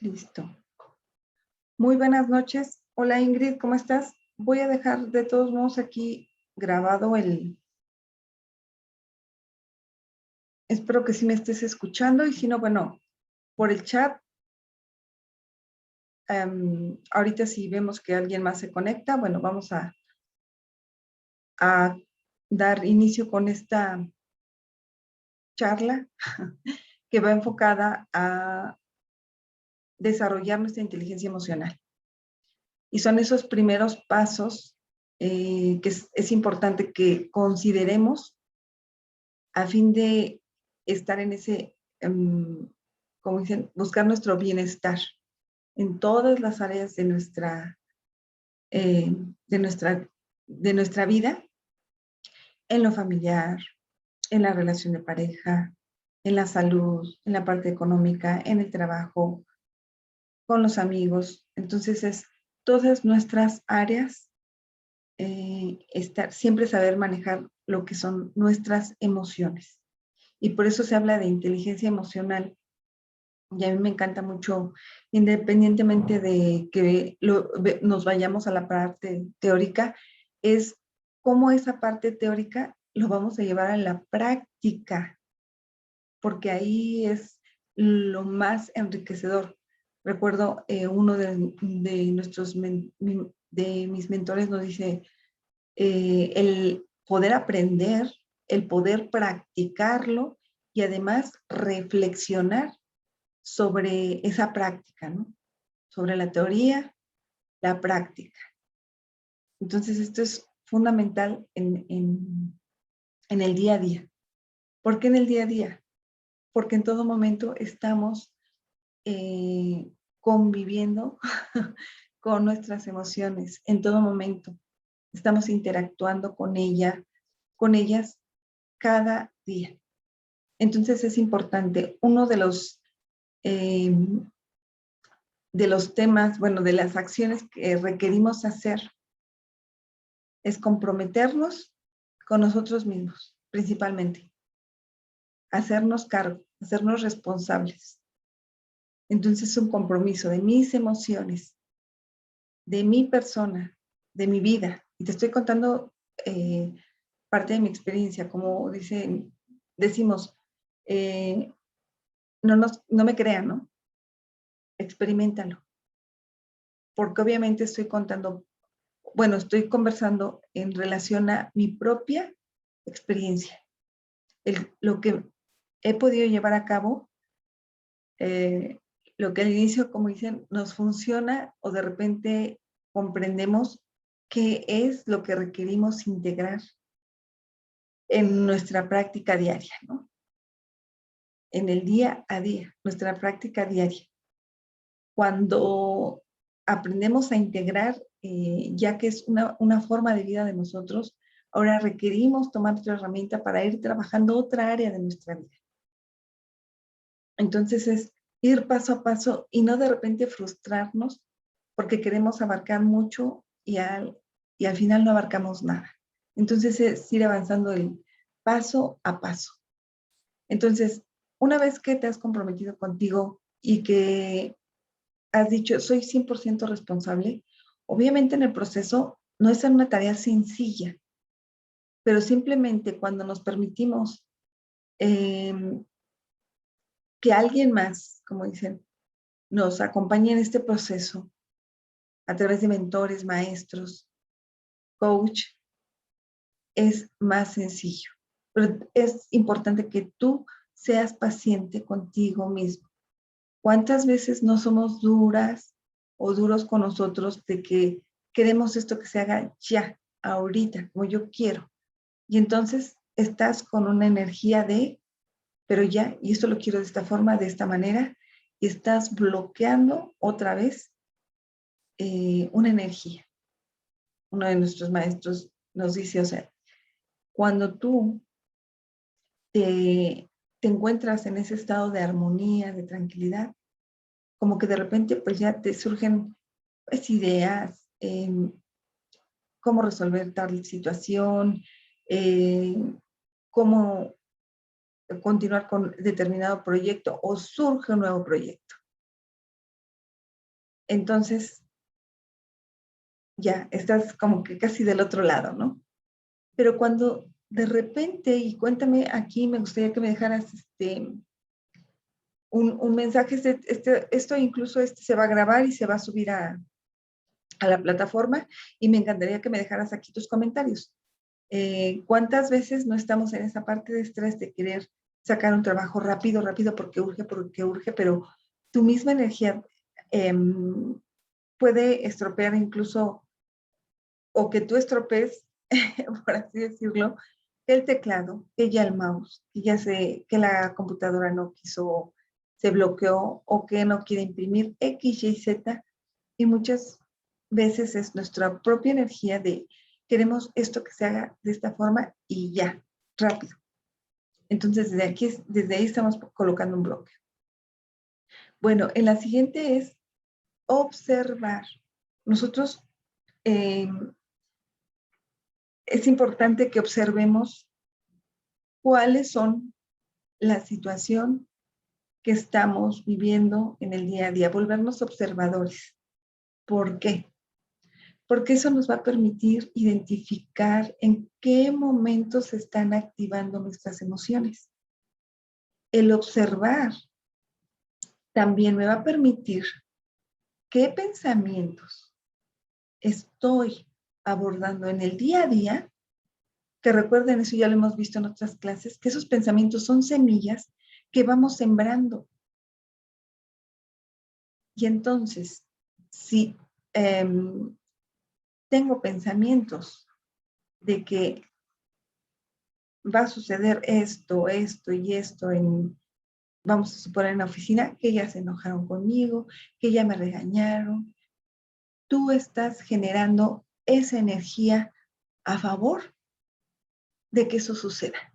Listo. Muy buenas noches. Hola Ingrid, ¿cómo estás? Voy a dejar de todos modos aquí grabado espero que sí me estés escuchando y si no, bueno, por el chat, ahorita si vemos que alguien más se conecta, bueno, vamos a dar inicio con esta charla que va enfocada a desarrollar nuestra inteligencia emocional. Y son esos primeros pasos que es importante que consideremos a fin de estar en ese, como dicen, buscar nuestro bienestar en todas las áreas eh, de nuestra, de nuestra vida, en lo familiar, en la relación de pareja, en la salud, en la parte económica, en el trabajo, con los amigos. Entonces es todas nuestras áreas, siempre saber manejar lo que son nuestras emociones. Y por eso se habla de inteligencia emocional. Y a mí me encanta mucho, independientemente de que nos vayamos a la parte teórica, es cómo esa parte teórica lo vamos a llevar a la práctica, porque ahí es lo más enriquecedor. Recuerdo uno de mis mentores nos dice, el poder aprender, el poder practicarlo y además reflexionar sobre esa práctica, ¿no? Sobre la teoría, la práctica. Entonces, esto es fundamental en el día a día. ¿Por qué en el día a día? Porque en todo momento estamos conviviendo con nuestras emociones, en todo momento. Estamos interactuando con ellas cada día. Entonces es importante, uno eh, de los temas, bueno, de las acciones que requerimos hacer es comprometernos con nosotros mismos, principalmente. Hacernos cargo, hacernos responsables. Entonces es un compromiso de mis emociones, de mi persona, de mi vida. Y te estoy contando parte de mi experiencia, como decimos, eh, no me crean, ¿no? Experiméntalo. Porque obviamente estoy contando, bueno, estoy conversando en relación a mi propia experiencia. Lo que he podido llevar a cabo, eh, lo que al inicio, como dicen, nos funciona o de repente comprendemos qué es lo que requerimos integrar en nuestra práctica diaria, ¿no? En el día a día, nuestra práctica diaria. Cuando aprendemos a integrar, ya que es una forma de vida de nosotros, ahora requerimos tomar otra herramienta para ir trabajando otra área de nuestra vida. Entonces es ir paso a paso y no de repente frustrarnos porque queremos abarcar mucho y al final no abarcamos nada. Entonces es ir avanzando el paso a paso. Entonces, una vez que te has comprometido contigo y que has dicho, soy 100% responsable, obviamente en el proceso no es una tarea sencilla, pero simplemente cuando nos permitimos eh, que alguien más, como dicen, nos acompañe en este proceso a través de mentores, maestros, coach, es más sencillo. Pero es importante que tú seas paciente contigo mismo. ¿Cuántas veces no somos duras o duros con nosotros de que queremos esto que se haga ya, ahorita, como yo quiero? Y entonces estás con una energía pero ya, y esto lo quiero de esta forma, de esta manera, y estás bloqueando otra vez una energía. Uno de nuestros maestros nos dice, o sea, cuando tú te encuentras en ese estado de armonía, de tranquilidad, como que de repente pues ya te surgen pues, ideas, cómo resolver tal situación, eh, cómo continuar con determinado proyecto o surge un nuevo proyecto. entonces ya estás como que casi del otro lado, ¿no? Pero cuando de repente, y cuéntame aquí, me gustaría que me dejaras un mensaje, esto incluso se va a grabar y se va a subir a la plataforma, y me encantaría que me dejaras aquí tus comentarios. ¿Cuántas veces no estamos en esa parte de estrés de querer sacar un trabajo rápido, rápido, porque urge, pero tu misma energía puede estropear incluso, o que tú estropees, por así decirlo, el teclado, que ya el mouse, que la computadora no quiso, se bloqueó, o que no quiere imprimir X, Y, Z, y muchas veces es nuestra propia energía de queremos esto que se haga de esta forma y ya, rápido. Entonces, desde ahí estamos colocando un bloque. Bueno, en la siguiente es observar. Nosotros es importante que observemos cuáles son la situación que estamos viviendo en el día a día, volvernos observadores. ¿Por qué? Porque eso nos va a permitir identificar en qué momentos se están activando nuestras emociones. El observar también me va a permitir qué pensamientos estoy abordando en el día a día, que recuerden, eso ya lo hemos visto en otras clases, que esos pensamientos son semillas que vamos sembrando. Y entonces, si tengo pensamientos de que va a suceder esto, esto y esto vamos a suponer en la oficina, que ya se enojaron conmigo, que ya me regañaron, tú estás generando esa energía a favor de que eso suceda.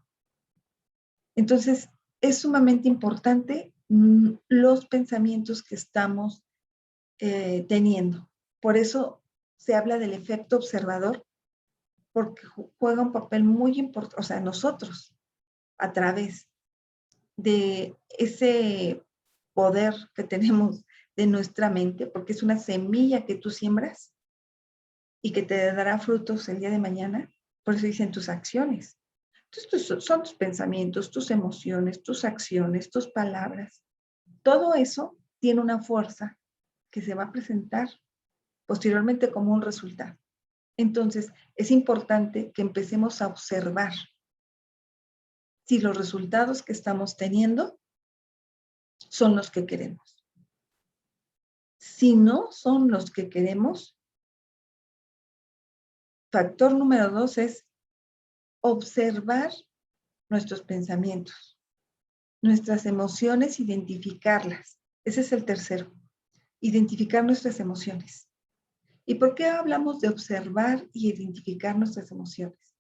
Entonces, es sumamente importante los pensamientos que estamos teniendo. Por eso se habla del efecto observador, porque juega un papel muy importante, o sea, nosotros, a través de ese poder que tenemos de nuestra mente, porque es una semilla que tú siembras y que te dará frutos el día de mañana, por eso dicen tus acciones. Entonces, son tus pensamientos, tus emociones, tus acciones, tus palabras. Todo eso tiene una fuerza que se va a presentar posteriormente como un resultado. Entonces, es importante que empecemos a observar si los resultados que estamos teniendo son los que queremos. Si no son los que queremos, factor número 2 es observar nuestros pensamientos, nuestras emociones, identificarlas. Ese es el tercero, identificar nuestras emociones. ¿Y por qué hablamos de observar y identificar nuestras emociones?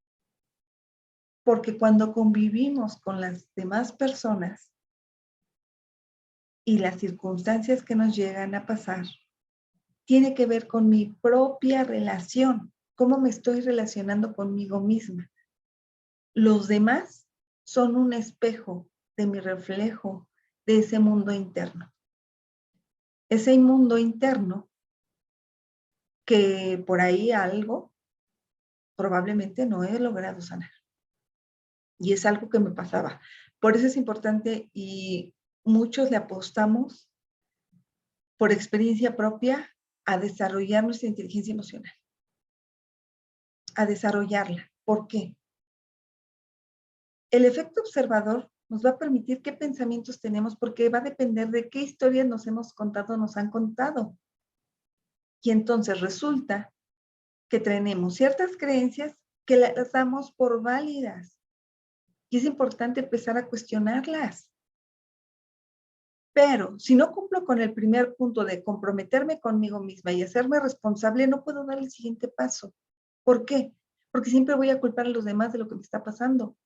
Porque cuando convivimos con las demás personas y las circunstancias que nos llegan a pasar, tiene que ver con mi propia relación, cómo me estoy relacionando conmigo misma. Los demás son un espejo de mi reflejo de ese mundo interno. Ese mundo interno que por ahí algo probablemente no he logrado sanar. Y es algo que me pasaba. Por eso es importante, y muchos le apostamos por experiencia propia a desarrollar nuestra inteligencia emocional, a desarrollarla. ¿Por qué? El efecto observador nos va a permitir qué pensamientos tenemos, porque va a depender de qué historias nos hemos contado, nos han contado. Y entonces resulta que tenemos ciertas creencias que las damos por válidas. Y es importante empezar a cuestionarlas. Pero si no cumplo con el primer punto de comprometerme conmigo misma y hacerme responsable, no puedo dar el siguiente paso. ¿Por qué? Porque siempre voy a culpar a los demás de lo que me está pasando.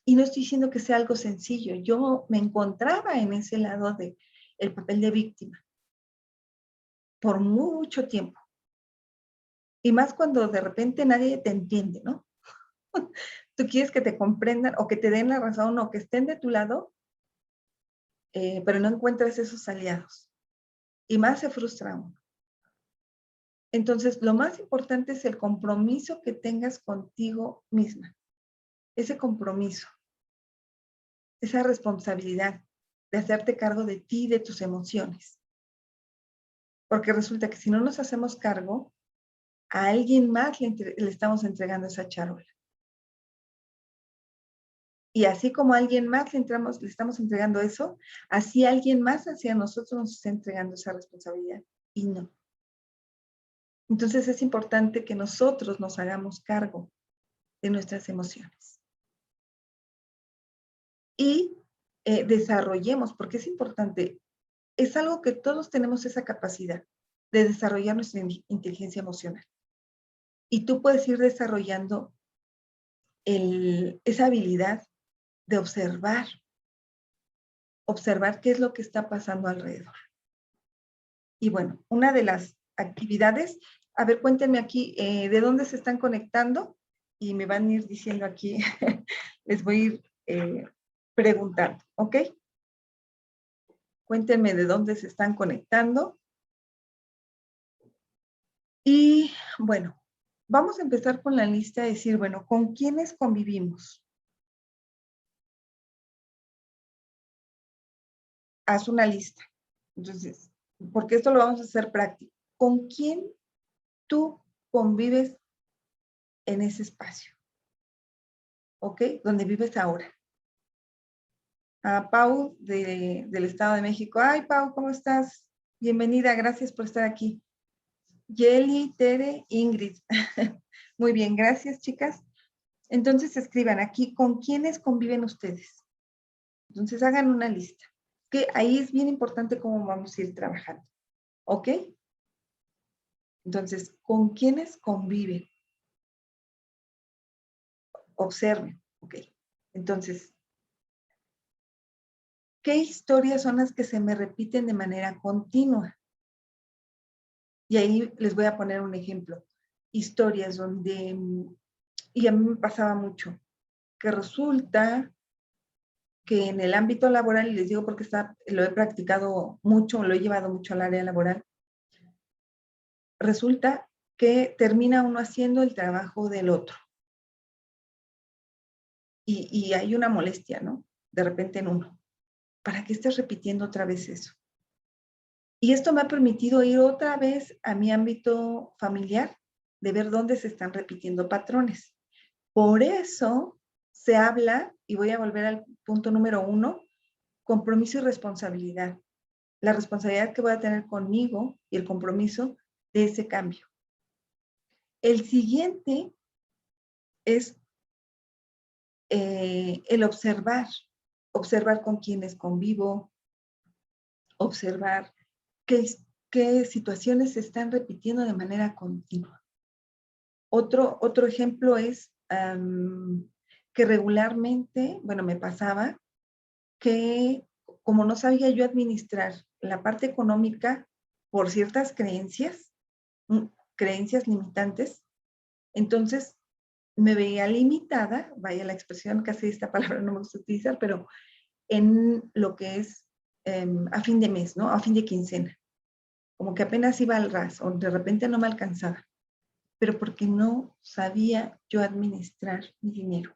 Y no estoy diciendo que sea algo sencillo. Yo me encontraba en ese lado de el papel de víctima por mucho tiempo. Y más cuando de repente nadie te entiende, ¿no? Tú quieres que te comprendan o que te den la razón o que estén de tu lado, pero no encuentras esos aliados. y más se frustra uno. Entonces, lo más importante es el compromiso que tengas contigo misma. Ese compromiso, esa responsabilidad de hacerte cargo de ti y de tus emociones. Porque resulta que si no nos hacemos cargo, a alguien más le estamos entregando esa charola. Y así como a alguien más le estamos entregando eso, así alguien más hacia nosotros nos está entregando esa responsabilidad. Y no. Entonces es importante que nosotros nos hagamos cargo de nuestras emociones. Y desarrollemos, porque es importante, es algo que todos tenemos esa capacidad de desarrollar nuestra inteligencia emocional. Y tú puedes ir desarrollando esa habilidad de observar qué es lo que está pasando alrededor. Y bueno, una de las actividades, a ver, cuéntenme aquí, ¿de dónde se están conectando? Y me van a ir diciendo aquí, les voy a ir preguntando, ¿ok? Cuéntenme de dónde se están conectando. Y bueno, vamos a empezar con la lista de decir, bueno, ¿con quiénes convivimos? Haz una lista. Entonces, porque esto lo vamos a hacer práctico. ¿Con quién tú convives en ese espacio? ¿Ok? Donde vives ahora. A Pau del Estado de México. Ay, Pau, ¿cómo estás? Bienvenida, gracias por estar aquí. Yeli, Tere, Ingrid. Muy bien, gracias, chicas. Entonces escriban aquí, ¿con quiénes conviven ustedes? Entonces hagan una lista. Que ahí es bien importante cómo vamos a ir trabajando. ¿Ok? Entonces, ¿con quiénes conviven? Observen. Ok. Entonces, ¿qué historias son las que se me repiten de manera continua? Y ahí les voy a poner un ejemplo. Historias donde, y a mí me pasaba mucho, que resulta que en el ámbito laboral, y les digo porque lo he practicado mucho, lo he llevado mucho al área laboral, resulta que termina uno haciendo el trabajo del otro. Y hay una molestia, ¿no? De repente en uno. ¿Para qué estás repitiendo otra vez eso? Y esto me ha permitido ir otra vez a mi ámbito familiar, de ver dónde se están repitiendo patrones. Por eso se habla, y voy a volver al punto número 1, compromiso y responsabilidad. La responsabilidad que voy a tener conmigo y el compromiso de ese cambio. El siguiente es el observar con quienes convivo, observar qué situaciones se están repitiendo de manera continua. Otro ejemplo es que regularmente, bueno, me pasaba que como no sabía yo administrar la parte económica por ciertas creencias limitantes, entonces me veía limitada, vaya la expresión, casi esta palabra no me gusta utilizar, pero en lo que es a fin de mes, ¿no? A fin de quincena. Como que apenas iba al ras, o de repente no me alcanzaba, pero porque no sabía yo administrar mi dinero.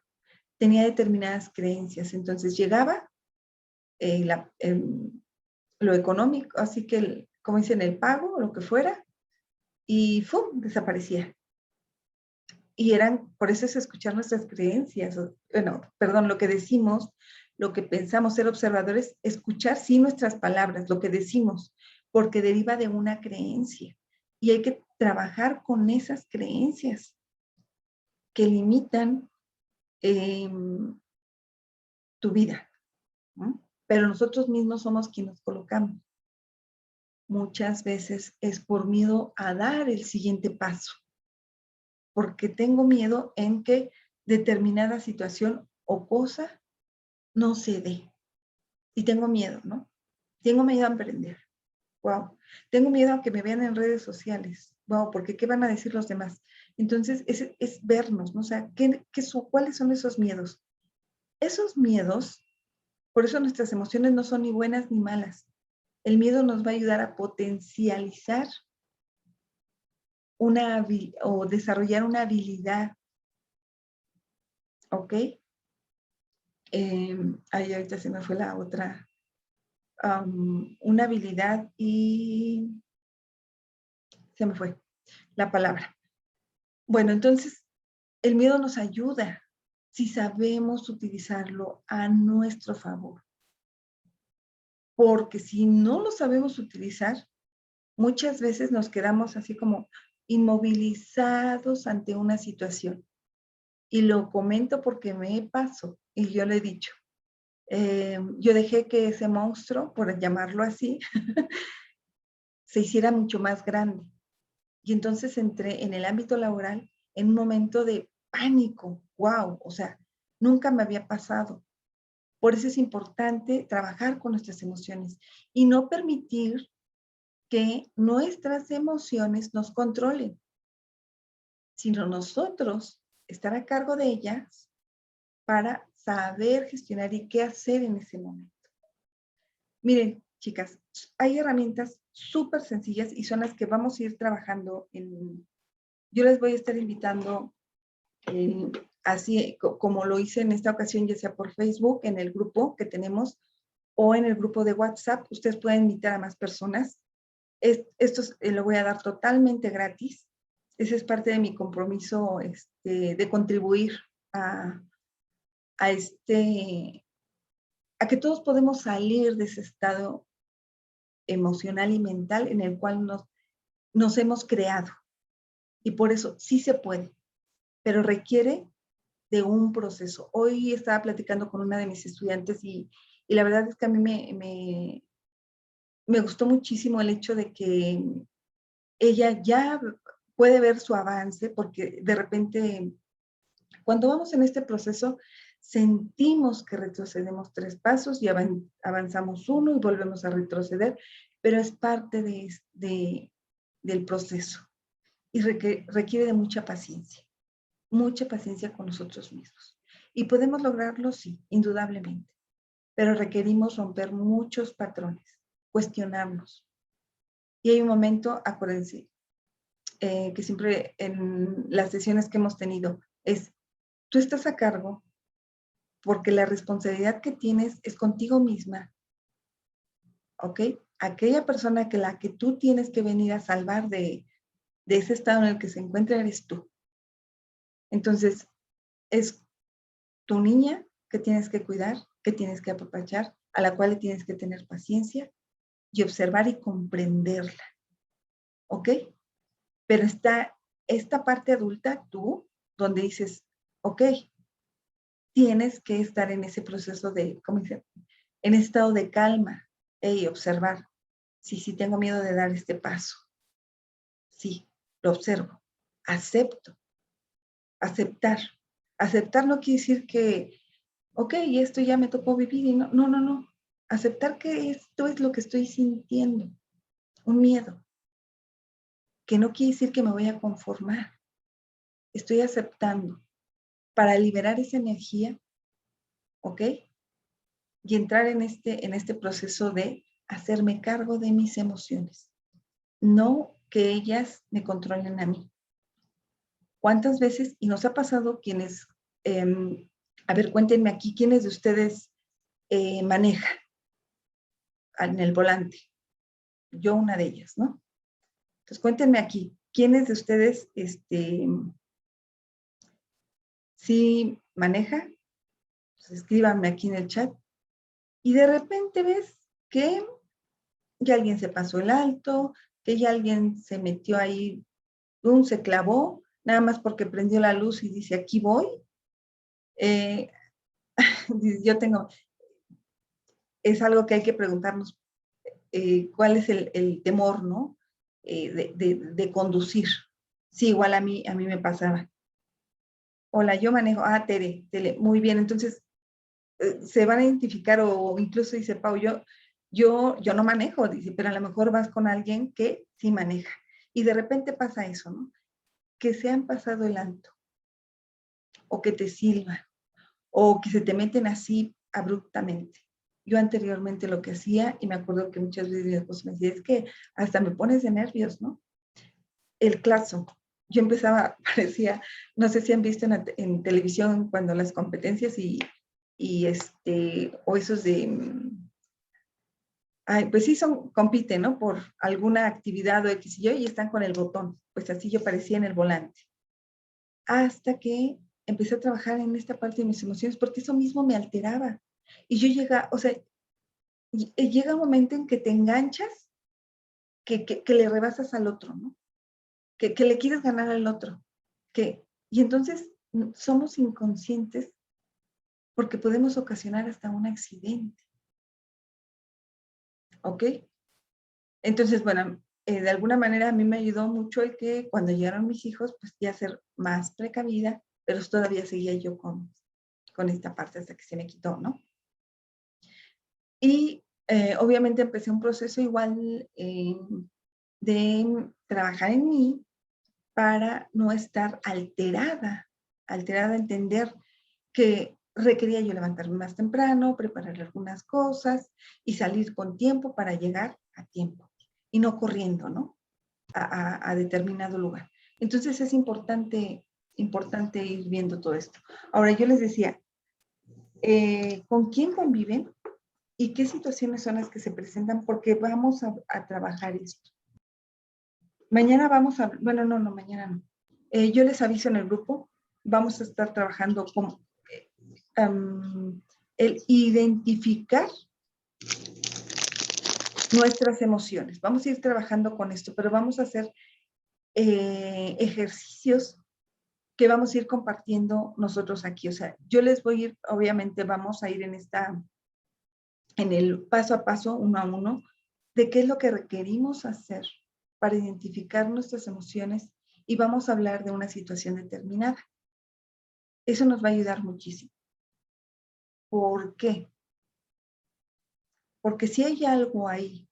Tenía determinadas creencias, entonces llegaba lo económico, así que, como dicen, el pago, o lo que fuera, y ¡fum!, desaparecía. Y por eso es escuchar nuestras creencias, lo que decimos, lo que pensamos, ser observadores, escuchar sí nuestras palabras, lo que decimos, porque deriva de una creencia. Y hay que trabajar con esas creencias que limitan tu vida, ¿no? Pero nosotros mismos somos quienes nos colocamos. Muchas veces es por miedo a dar el siguiente paso, porque tengo miedo en que determinada situación o cosa no se dé. Y tengo miedo, ¿no? Tengo miedo a emprender. Wow. Tengo miedo a que me vean en redes sociales. Wow, porque ¿qué van a decir los demás? Entonces, es vernos, ¿no? O sea, ¿cuáles son esos miedos? Esos miedos, por eso nuestras emociones no son ni buenas ni malas. El miedo nos va a ayudar a potencializar o desarrollar una habilidad, ¿ok? Ahí ahorita se me fue la otra. Una habilidad y se me fue la palabra. Bueno, entonces, el miedo nos ayuda si sabemos utilizarlo a nuestro favor. Porque si no lo sabemos utilizar, muchas veces nos quedamos así como inmovilizados ante una situación. Y lo comento porque me pasó y yo le he dicho. Yo dejé que ese monstruo, por llamarlo así, se hiciera mucho más grande. Y entonces entré en el ámbito laboral en un momento de pánico. ¡Wow! O sea, nunca me había pasado. Por eso es importante trabajar con nuestras emociones y no permitir que nuestras emociones nos controlen, sino nosotros estar a cargo de ellas para saber gestionar y qué hacer en ese momento. Miren, chicas, hay herramientas súper sencillas y son las que vamos a ir trabajando yo les voy a estar invitando así como lo hice en esta ocasión, ya sea por Facebook, en el grupo que tenemos, o en el grupo de WhatsApp. Ustedes pueden invitar a más personas. Esto lo voy a dar totalmente gratis. Ese es parte de mi compromiso de contribuir a que todos podemos salir de ese estado emocional y mental en el cual nos hemos creado. Y por eso sí se puede, pero requiere de un proceso. Hoy estaba platicando con una de mis estudiantes y la verdad es que a mí me gustó muchísimo el hecho de que ella ya puede ver su avance, porque de repente, cuando vamos en este proceso, sentimos que retrocedemos 3 pasos y avanzamos 1 y volvemos a retroceder, pero es parte del proceso y requiere de mucha paciencia con nosotros mismos. Y podemos lograrlo, sí, indudablemente, pero requerimos romper muchos patrones, cuestionarnos. Y hay un momento, acuérdense, que siempre en las sesiones que hemos tenido es, tú estás a cargo porque la responsabilidad que tienes es contigo misma, ¿ok? Aquella persona la que tú tienes que venir a salvar de ese estado en el que se encuentra eres tú. Entonces, es tu niña que tienes que cuidar, que tienes que apapachar, a la cual le tienes que tener paciencia y observar y comprenderla, ¿ok? Pero está esta parte adulta, tú, donde dices, ok, tienes que estar en ese proceso ¿cómo dice? En estado de calma y observar. Sí, tengo miedo de dar este paso. Sí, lo observo. Acepto. Aceptar. Aceptar no quiere decir que, ok, esto ya me tocó vivir y no. Aceptar que esto es lo que estoy sintiendo. Un miedo. Que no quiere decir que me voy a conformar. Estoy aceptando para liberar esa energía, ¿ok? Y entrar en este proceso de hacerme cargo de mis emociones, no que ellas me controlen a mí. ¿Cuántas veces, y nos ha pasado quienes, a ver, cuéntenme aquí, ¿quiénes de ustedes manejan en el volante? Yo una de ellas, ¿no? Entonces cuéntenme aquí, ¿quiénes de ustedes sí maneja? Pues escríbanme aquí en el chat. Y de repente ves que ya alguien se pasó el alto, que ya alguien se metió ahí, se clavó, nada más porque prendió la luz y dice, aquí voy. Yo es algo que hay que preguntarnos, ¿cuál es el temor, no? De conducir. Sí, igual a mí me pasaba. Hola, yo manejo, Tere, muy bien, entonces se van a identificar o incluso dice Pau, yo no manejo, dice, pero a lo mejor vas con alguien que sí maneja. Y de repente pasa eso, ¿no? Que se han pasado el alto, o que te silban, o que se te meten así abruptamente. Yo anteriormente lo que hacía, y me acuerdo que muchas veces mi esposo me decía, es que hasta me pones de nervios, ¿no? El claxon. Yo empezaba, parecía, no sé si han visto en televisión cuando las competencias o esos de, pues sí compiten, ¿no? Por alguna actividad o X y Y están con el botón. Pues así yo parecía en el volante. Hasta que empecé a trabajar en esta parte de mis emociones, porque eso mismo me alteraba. Y yo llega, o sea, llega un momento en que te enganchas, que le rebasas al otro, ¿no? Que le quieres ganar al otro. Y entonces somos inconscientes porque podemos ocasionar hasta un accidente. ¿Ok? Entonces, bueno, de alguna manera a mí me ayudó mucho el que cuando llegaron mis hijos, pues ya ser más precavida, pero todavía seguía yo con esta parte hasta que se me quitó, ¿no? Y obviamente empecé un proceso igual de trabajar en mí para no estar alterada, entender que requería yo levantarme más temprano, preparar algunas cosas y salir con tiempo para llegar a tiempo y no corriendo, ¿no? A determinado lugar. Entonces es importante ir viendo todo esto. Ahora yo les decía, ¿con quién conviven y qué situaciones son las que se presentan? Porque vamos a trabajar esto. Mañana vamos a, bueno, no, mañana no. Yo les aviso en el grupo, vamos a estar trabajando con el identificar nuestras emociones. Vamos a ir trabajando con esto, pero vamos a hacer ejercicios que vamos a ir compartiendo nosotros aquí. O sea, yo les voy a ir, obviamente vamos a ir en el paso a paso, uno a uno, de qué es lo que requerimos hacer para identificar nuestras emociones y vamos a hablar de una situación determinada. Eso nos va a ayudar muchísimo. ¿Por qué? Porque si hay algo ahí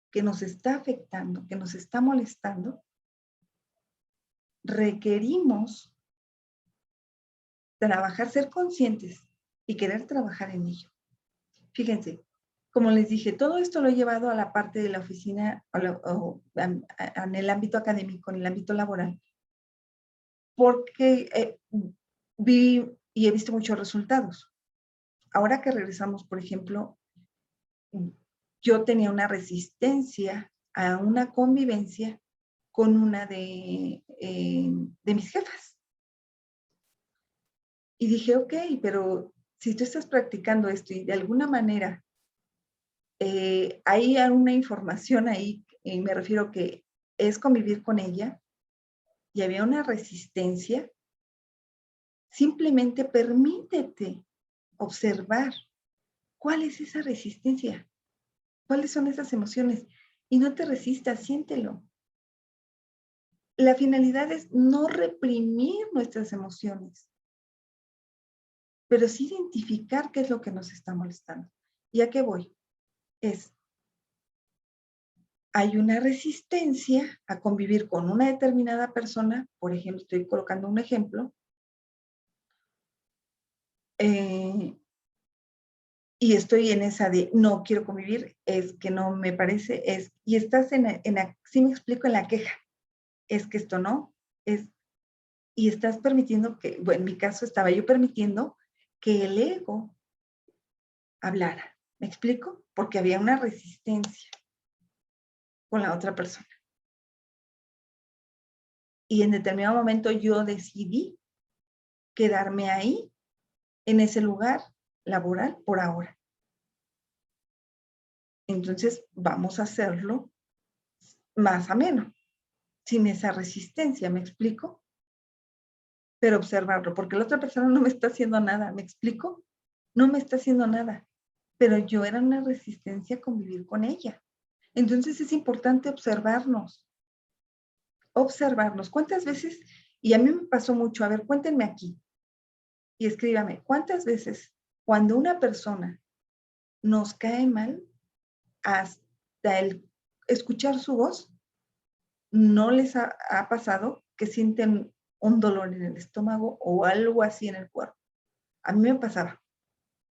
que nos está afectando, que nos está molestando, requerimos trabajar, ser conscientes y querer trabajar en ello. Fíjense, como les dije, todo esto lo he llevado a la parte de la oficina, en el ámbito académico, en el ámbito laboral, porque vi y he visto muchos resultados. Ahora que regresamos, por ejemplo, yo tenía una resistencia a una convivencia con una de mis jefas. Y dije, ok, pero si tú estás practicando esto y de alguna manera hay alguna información ahí, me refiero que es convivir con ella y había una resistencia, simplemente permítete observar cuál es esa resistencia, cuáles son esas emociones y no te resistas, siéntelo. La finalidad es no reprimir nuestras emociones, pero sí identificar qué es lo que nos está molestando. ¿Y a qué voy? Hay una resistencia a convivir con una determinada persona, por ejemplo, estoy colocando un ejemplo, y estoy en esa de no quiero convivir, es que no me parece, y estás sí me explico, en la queja, es que esto no, y estás permitiendo que, bueno, en mi caso estaba yo permitiendo que el ego hablara, ¿me explico? Porque había una resistencia con la otra persona. Y en determinado momento yo decidí quedarme ahí, en ese lugar laboral por ahora. Entonces, vamos a hacerlo más ameno, sin esa resistencia, ¿me explico? Pero observarlo, porque la otra persona no me está haciendo nada, ¿me explico? No me está haciendo nada, pero yo era una resistencia a convivir con ella. Entonces, es importante observarnos. ¿Cuántas veces? Y a mí me pasó mucho, a ver, cuéntenme aquí y escríbame, ¿cuántas veces cuando una persona nos cae mal, hasta el escuchar su voz, no les ha pasado que sienten un dolor en el estómago o algo así en el cuerpo? A mí me pasaba.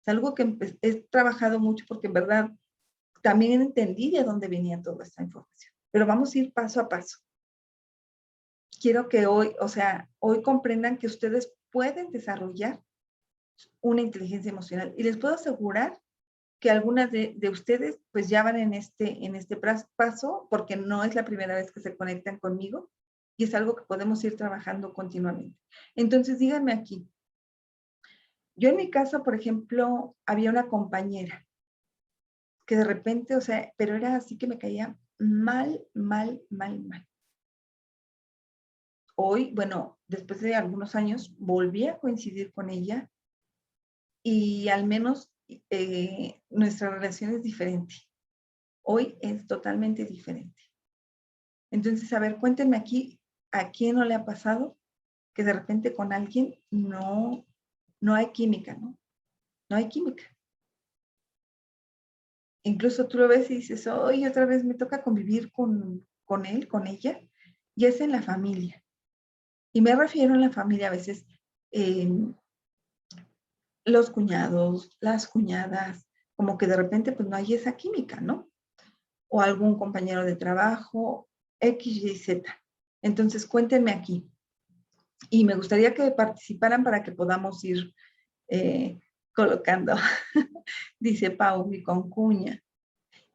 Es algo que he trabajado mucho porque en verdad también entendí de dónde venía toda esta información. Pero vamos a ir paso a paso. Quiero que hoy, o sea, hoy comprendan que ustedes pueden desarrollar una inteligencia emocional. Y les puedo asegurar que algunas de ustedes pues ya van en este paso porque no es la primera vez que se conectan conmigo y es algo que podemos ir trabajando continuamente. Entonces, díganme aquí. Yo en mi caso, por ejemplo, había una compañera que de repente, o sea, pero era así que me caía mal, mal, mal, mal. Hoy, bueno, después de algunos años, volví a coincidir con ella y al menos nuestra relación es diferente. Hoy es totalmente diferente. Entonces, a ver, cuéntenme aquí, ¿a quién no le ha pasado que de repente con alguien no hay química, ¿no? No hay química. Incluso tú lo ves y dices, hoy otra vez me toca convivir con él, con ella, y es en la familia. Y me refiero a la familia a veces, eh, los cuñados, las cuñadas, como que de repente pues no hay esa química, ¿no? O algún compañero de trabajo, X, Y, Z. Entonces, cuéntenme aquí. Y me gustaría que participaran para que podamos ir colocando, dice Pau, mi concuña.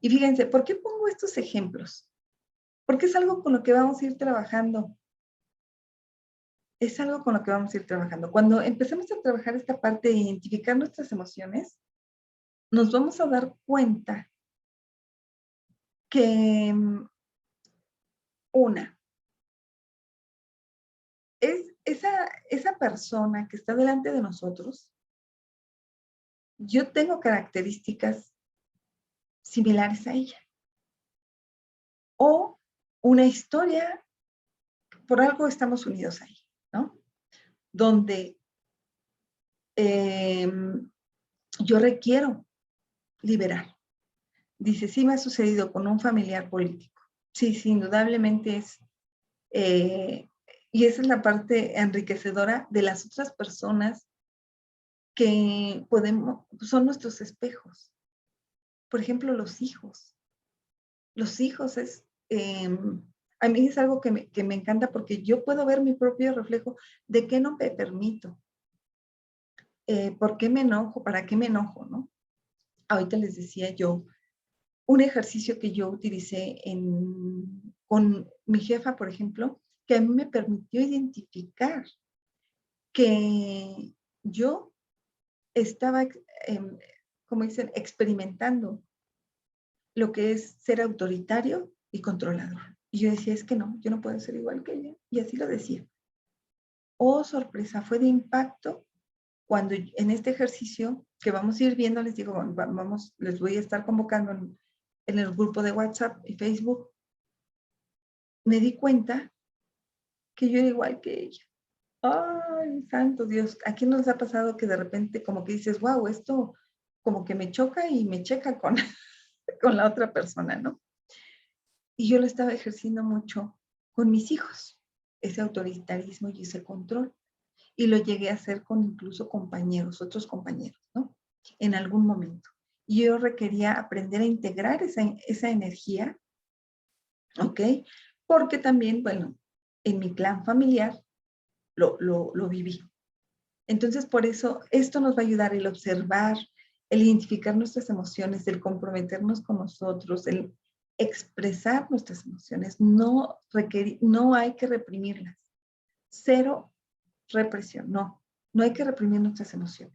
Y fíjense, ¿por qué pongo estos ejemplos? Porque es algo con lo que vamos a ir trabajando. Es algo con lo que vamos a ir trabajando. Cuando empecemos a trabajar esta parte de identificar nuestras emociones, nos vamos a dar cuenta que una, es esa persona que está delante de nosotros, yo tengo características similares a ella. O una historia, por algo estamos unidos ahí, ¿no? Donde yo requiero liberar. Dice, sí me ha sucedido con un familiar político. Sí, sí, indudablemente es, y esa es la parte enriquecedora de las otras personas que son nuestros espejos. Por ejemplo, los hijos. Los hijos es, a mí es algo que me encanta porque yo puedo ver mi propio reflejo de qué no me permito, por qué me enojo, para qué me enojo, ¿no? Ahorita les decía yo, un ejercicio que yo utilicé con mi jefa, por ejemplo, que a mí me permitió identificar que yo estaba, como dicen, experimentando lo que es ser autoritario y controlador. Y yo decía, es que no, yo no puedo ser igual que ella. Y así lo decía. Oh, sorpresa, fue de impacto cuando en este ejercicio que vamos a ir viendo, les digo, vamos, les voy a estar convocando en el grupo de WhatsApp y Facebook, me di cuenta que yo era igual que ella. Ay, santo Dios, ¿a quién nos ha pasado que de repente como que dices, wow, esto como que me choca y me checa con, con la otra persona, ¿no? Y yo lo estaba ejerciendo mucho con mis hijos, ese autoritarismo y ese control. Y lo llegué a hacer con incluso compañeros, otros compañeros, ¿no? En algún momento. Y yo requería aprender a integrar esa energía, ¿ok? Porque también, bueno, en mi clan familiar lo viví. Entonces, por eso, esto nos va a ayudar el observar, el identificar nuestras emociones, el comprometernos con nosotros, el expresar nuestras emociones. No hay que reprimirlas. Cero represión, no. No hay que reprimir nuestras emociones.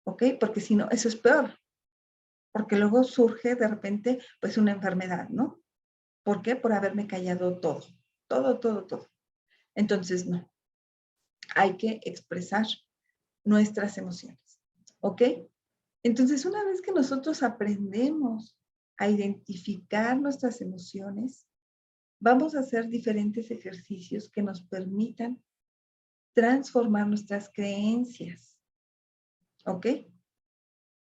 ¿Ok? Porque si no, eso es peor. Porque luego surge de repente, pues, una enfermedad, ¿no? ¿Por qué? Por haberme callado todo. Todo, todo, todo. Entonces, no. Hay que expresar nuestras emociones. ¿Ok? Entonces, una vez que nosotros aprendemos a identificar nuestras emociones, vamos a hacer diferentes ejercicios que nos permitan transformar nuestras creencias. ¿Ok?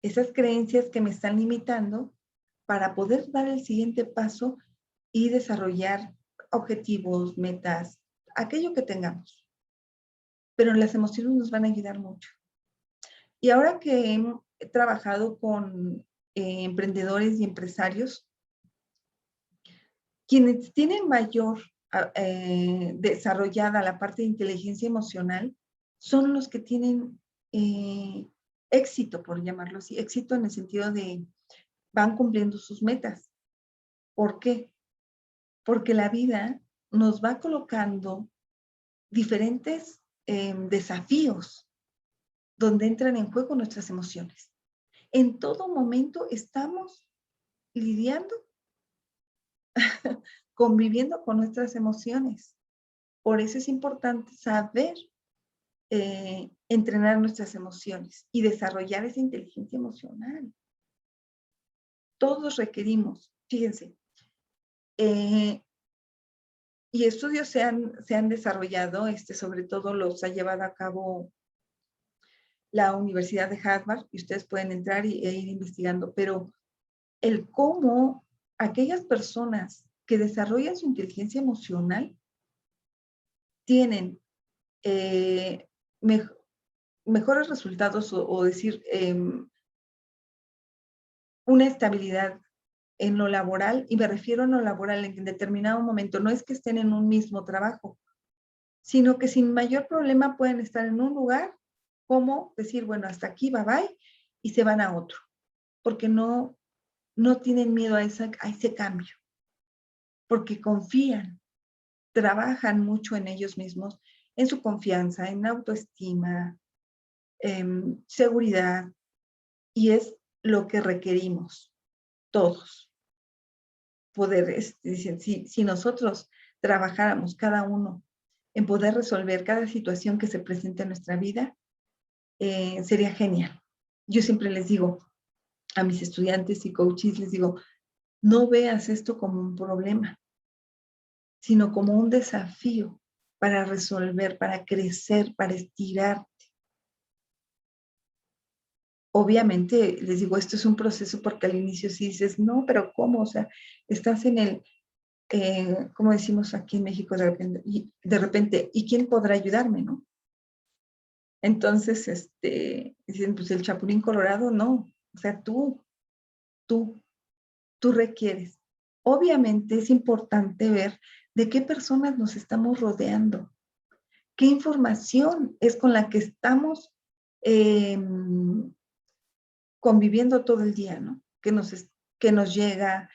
Esas creencias que me están limitando para poder dar el siguiente paso y desarrollar objetivos, metas, aquello que tengamos. Pero las emociones nos van a ayudar mucho. Y ahora que he trabajado con emprendedores y empresarios, quienes tienen mayor desarrollada la parte de inteligencia emocional son los que tienen éxito, por llamarlo así, éxito en el sentido de van cumpliendo sus metas. ¿Por qué? Porque la vida nos va colocando diferentes desafíos donde entran en juego nuestras emociones. En todo momento estamos lidiando, conviviendo con nuestras emociones. Por eso es importante saber entrenar nuestras emociones y desarrollar esa inteligencia emocional. Todos requerimos, fíjense, y estudios se han desarrollado, sobre todo los ha llevado a cabo la Universidad de Harvard, y ustedes pueden entrar e ir investigando, pero el cómo aquellas personas que desarrollan su inteligencia emocional tienen mejores resultados o decir una estabilidad en lo laboral, y me refiero a lo laboral en determinado momento, no es que estén en un mismo trabajo, sino que sin mayor problema pueden estar en un lugar, como decir, bueno, hasta aquí, bye bye, y se van a otro, porque no tienen miedo a ese cambio, porque confían, trabajan mucho en ellos mismos, en su confianza, en autoestima, seguridad, y es lo que requerimos todos. Poder, dicen, si nosotros trabajáramos cada uno en poder resolver cada situación que se presenta en nuestra vida, sería genial. Yo siempre les digo a mis estudiantes y coaches, les digo, no veas esto como un problema, sino como un desafío para resolver, para crecer, para estirar. Obviamente, les digo, esto es un proceso porque al inicio sí dices, no, pero ¿cómo? O sea, estás en el, como decimos aquí en México de repente, ¿y quién podrá ayudarme, no? Entonces, dicen, pues el Chapulín Colorado, no. O sea, tú requieres. Obviamente es importante ver de qué personas nos estamos rodeando, qué información es con la que estamos eh, conviviendo todo el día, ¿no? Que nos llega,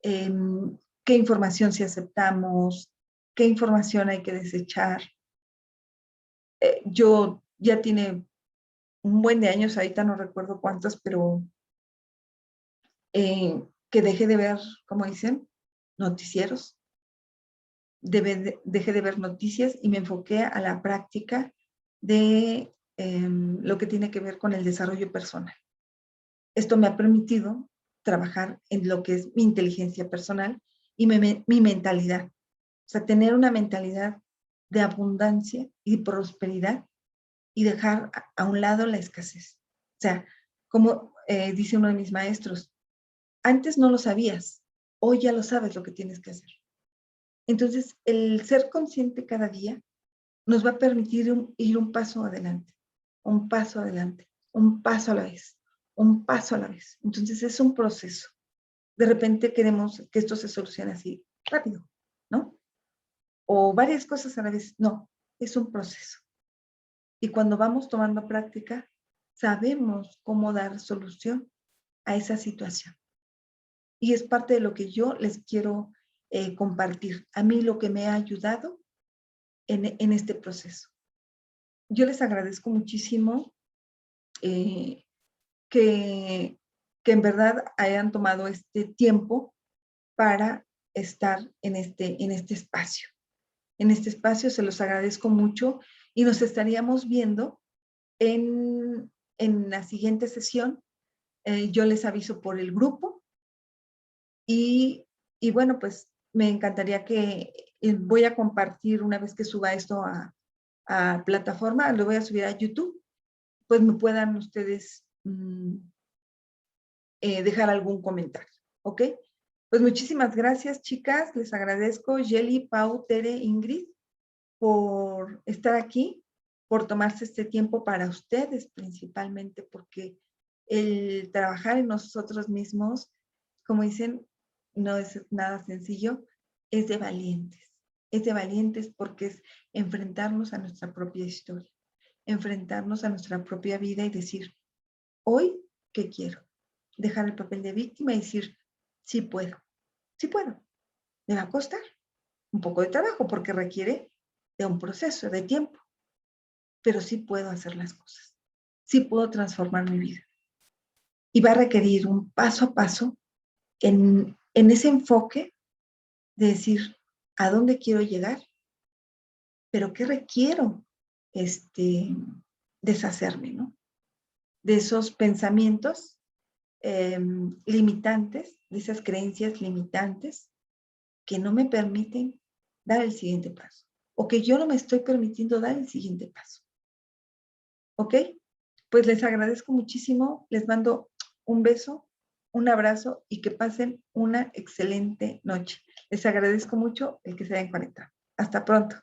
eh, qué información si aceptamos, qué información hay que desechar. Yo ya tiene un buen de años, ahorita no recuerdo cuántos, pero que dejé de ver, como dicen, noticieros, dejé de ver noticias y me enfoqué a la práctica de lo que tiene que ver con el desarrollo personal. Esto me ha permitido trabajar en lo que es mi inteligencia personal y mi mentalidad. O sea, tener una mentalidad de abundancia y prosperidad y dejar a un lado la escasez. O sea, como dice uno de mis maestros, antes no lo sabías, hoy ya lo sabes lo que tienes que hacer. Entonces, el ser consciente cada día nos va a permitir ir un paso adelante, un paso adelante, un paso a la vez, un paso a la vez. Entonces, es un proceso. De repente queremos que esto se solucione así rápido, ¿no? O varias cosas a la vez. No, es un proceso. Y cuando vamos tomando práctica, sabemos cómo dar solución a esa situación. Y es parte de lo que yo les quiero compartir. A mí lo que me ha ayudado en este proceso. Yo les agradezco muchísimo que en verdad hayan tomado este tiempo para estar en este espacio. En este espacio se los agradezco mucho y nos estaríamos viendo en la siguiente sesión. Yo les aviso por el grupo y bueno, pues me encantaría que voy a compartir una vez que suba esto a plataforma, lo voy a subir a YouTube, pues me puedan ustedes dejar algún comentario, ¿ok? Pues muchísimas gracias, chicas. Les agradezco, Yeli, Pau, Tere, Ingrid, por estar aquí. por tomarse este tiempo para ustedes principalmente, porque el trabajar en nosotros mismos, como dicen, no es nada sencillo, es de valientes. Es de valientes porque es enfrentarnos a nuestra propia historia, enfrentarnos a nuestra propia vida y decir, hoy, ¿qué quiero? Dejar el papel de víctima y decir, sí puedo, sí puedo. Me va a costar un poco de trabajo porque requiere de un proceso, de tiempo, pero sí puedo hacer las cosas. Sí puedo transformar mi vida. Y va a requerir un paso a paso en ese enfoque de decir, ¿a dónde quiero llegar? Pero ¿qué requiero deshacerme, ¿no? De esos pensamientos limitantes, de esas creencias limitantes que no me permiten dar el siguiente paso o que yo no me estoy permitiendo dar el siguiente paso. ¿Ok? Pues les agradezco muchísimo, les mando un beso, un abrazo y que pasen una excelente noche. Les agradezco mucho el que se hayan conectado. Hasta pronto.